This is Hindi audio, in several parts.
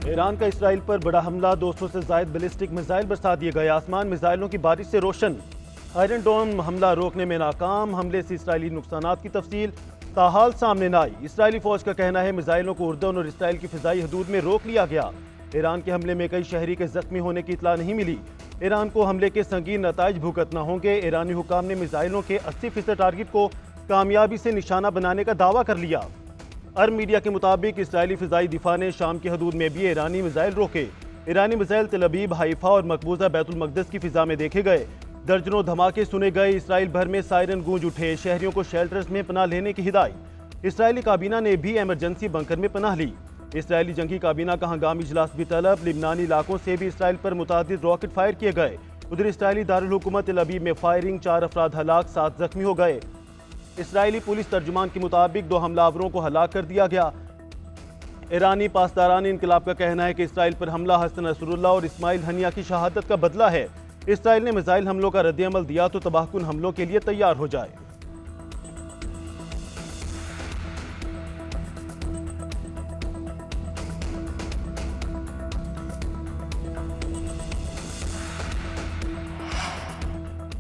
ईरान का इसराइल पर बड़ा हमला, 200 से ज्यादा बैलिस्टिक मिसाइल बरसा दिए गए। आसमान मिसाइलों की बारिश से रोशन। आयरन डोम हमला रोकने में नाकाम। हमले से इसराइली नुकसानात की तफसील ताहाल सामने न आई। इसराइली फौज का कहना है मिसाइलों को उर्दन और इसराइल की फिजाई हदूद में रोक लिया गया। ईरान के हमले में कई शहरी के जख्मी होने की इतला नहीं मिली। ईरान को हमले के संगीन नताइज भुगतना होंगे। ईरानी हुकाम ने मिसाइलों के 80% टारगेट को कामयाबी से निशाना बनाने का दावा कर लिया। अरब मीडिया के मुताबिक इसराइली फिजाई दिफा ने शाम की हदूद में भी ईरानी मिसाइल रोके। ईरानी मिसाइल तेल अवीव, हाइफा और मकबूजा बैतुल मकदस की फिजा में देखे गए। दर्जनों धमाके सुने गए। इसराइल भर में सायरन गूंज उठे। शहरियों को शेल्टर्स में पनाह लेने की हिदायत। इसराइली काबीना ने भी एमरजेंसी बंकर में पनाह ली। इसराइली जंगी काबीना का हंगामी इजलास भी तलब। लिबनानी इलाकों से भी इसराइल पर मुतादिद रॉकेट फायर किए गए। उधर इसराइली दारुल हुकूमत तेल अवीव में फायरिंग, 4 अफराद हलाक, 7 जख्मी हो गए। इसराइली पुलिस तर्जुमान के मुताबिक 2 हमलावरों को हलाक कर दिया गया। ईरानी पासदारान इनकलाब का कहना है कि इसराइल पर हमला हसन नसरुल्लाह और इस्माइल हनिया की शहादत का बदला है। इसराइल ने मिसाइल हमलों का रद्द-ए-अमल दिया तो तबाहकुन हमलों के लिए तैयार हो जाए।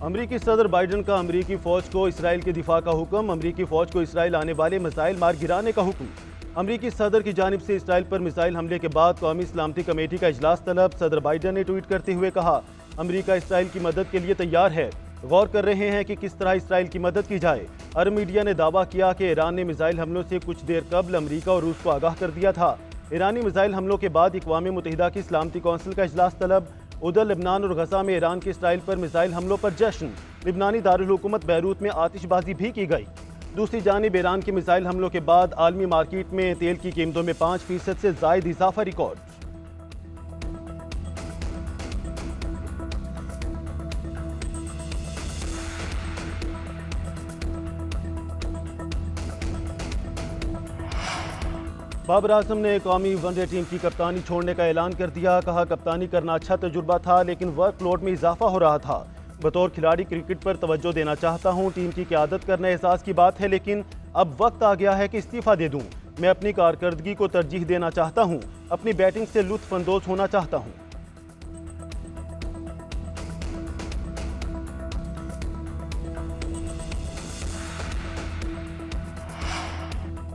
अमरीकी सदर बाइडन का अमरीकी फौज को इसराइल के दिफा का हुक्म। अमरीकी फौज को इसराइल आने वाले मिसाइल मार गिराने का हुक्म। अमरीकी सदर की जानिब से इसराइल पर मिसाइल हमले के बाद कौमी सलामती कमेटी का इजलास तलब। सदर बाइडन ने ट्वीट करते हुए कहा, अमरीका इसराइल की मदद के लिए तैयार है। गौर कर रहे हैं कि किस तरह इसराइल की मदद की जाए। अरब मीडिया ने दावा किया कि ईरान ने मिसाइल हमलों से कुछ देर कबल अमरीका और रूस को आगाह कर दिया था। ईरानी मिसाइल हमलों के बाद अक़वाम मुत्तहिदा की सलामती कौंसिल का इजलास तलब। उधर लेबनान और गजा में ईरान के इसराइल पर मिसाइल हमलों पर जश्न। लिबनानी दारुल हुकूमत बैरूत में आतिशबाजी भी की गई। दूसरी जानिब ईरान के मिसाइल हमलों के बाद आलमी मार्केट में तेल की कीमतों में 5% से जायद इजाफा रिकॉर्ड। बाबर आजम ने कौमी वनडे टीम की कप्तानी छोड़ने का ऐलान कर दिया। कहा, कप्तानी करना अच्छा तजुर्बा था लेकिन वर्कलोड में इजाफा हो रहा था। बतौर खिलाड़ी क्रिकेट पर तवज्जो देना चाहता हूं। टीम की क़यादत करना एहसास की बात है लेकिन अब वक्त आ गया है कि इस्तीफ़ा दे दूं। मैं अपनी कारकर्दगी को तरजीह देना चाहता हूं। अपनी बैटिंग से लुत्फ अंदोज होना चाहता हूं।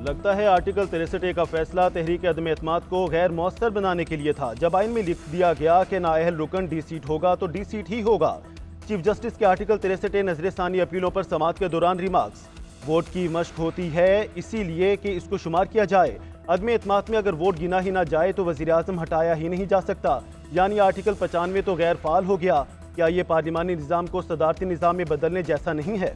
लगता है आर्टिकल 63A का फैसला तहरीक अदम एतमाद को गैर मौसर बनाने के लिए था। जब आइन में लिख दिया गया कि नाअहल रुकन डी सीट होगा तो डी सीट ही होगा। चीफ जस्टिस के आर्टिकल 63A नजरसानी अपीलों पर समाअत के दौरान रिमार्क्स। वोट की मशक होती है इसीलिए कि इसको शुमार किया जाए। अदम एतमाद में अगर वोट गिना ही ना जाए तो वज़ीर आज़म हटाया ही नहीं जा सकता। यानी आर्टिकल 95 तो गैर फाल हो गया। क्या ये पार्लिमानी निज़ाम को सदारती निज़ाम में बदलने जैसा नहीं है?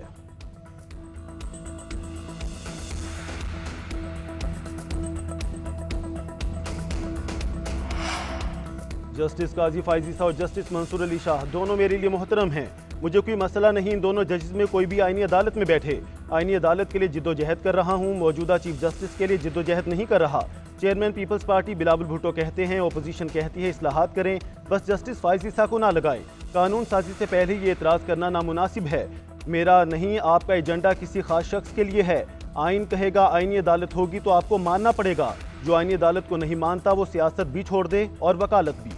जस्टिस काजी फायजी साहब और जस्टिस मंसूर अली शाह दोनों मेरे लिए मोहतरम हैं। मुझे कोई मसला नहीं इन दोनों जजेस में कोई भी आईनी अदालत में बैठे। आईनी अदालत के लिए जिद्दोजहद कर रहा हूँ। मौजूदा चीफ जस्टिस के लिए जिद्दोजहद नहीं कर रहा। चेयरमैन पीपल्स पार्टी बिलावल भुट्टो कहते हैं अपोजिशन कहती है इस्लाहात करें, बस जस्टिस फायजी साहब को ना लगाएं। कानून साजी से पहले ये एतराज़ करना नामुनासिब है। मेरा नहीं, आपका एजेंडा किसी खास शख्स के लिए है। आइन कहेगा आईनी अदालत होगी तो आपको मानना पड़ेगा। जो आईनी अदालत को नहीं मानता वो सियासत भी छोड़ दे और वकालत भी।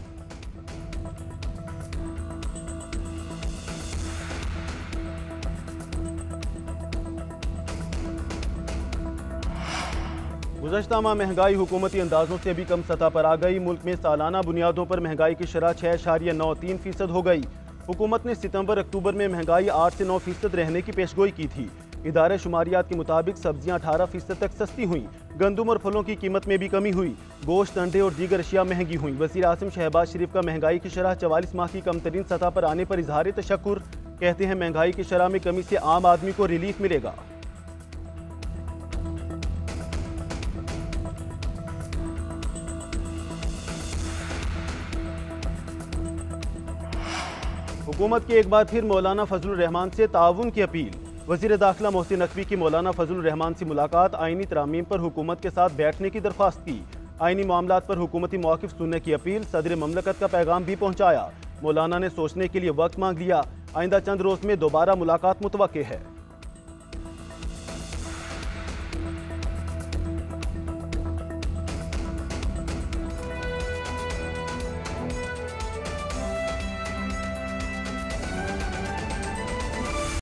गुज़श्ता माह महंगाई हुकूमती अंदाजों से भी कम सतह पर आ गई। मुल्क में सालाना बुनियादों पर महंगाई की शरह 6.93% हो गई। हुकूमत ने सितंबर अक्टूबर में महंगाई 8 से 9% रहने की पेशगोई की थी। इदारे शुमारियात के मुताबिक सब्जियां 18% तक सस्ती हुई। गंदम और फलों की कीमत में भी कमी हुई। गोश्त, अंडे और दीगर अशिया महंगी हुई। वज़ीर आज़म शहबाज शरीफ का महंगाई की शरह 44 माह की कम तरीन सतह पर आने पर इजहार तशक्कुर। कहते हैं महंगाई की शरह में कमी से आम आदमी को रिलीफ मिलेगा। हुकूमत की एक बार फिर मौलाना फजलुर रहमान से ताउन की अपील। वज़ीर दाखिला मोहसिन नकवी की मौलाना फजलुर रहमान से मुलाकात। आईनी तरामीम पर हुकूमत के साथ बैठने की दरख्वास्त की। आईनी मामलात पर हुकूमती मौक़िफ़ सुनने की अपील। सदर ममलकत का पैगाम भी पहुँचाया। मौलाना ने सोचने के लिए वक्त मांग लिया। आइंदा चंद रोज़ में दोबारा मुलाकात मुतवक्के है।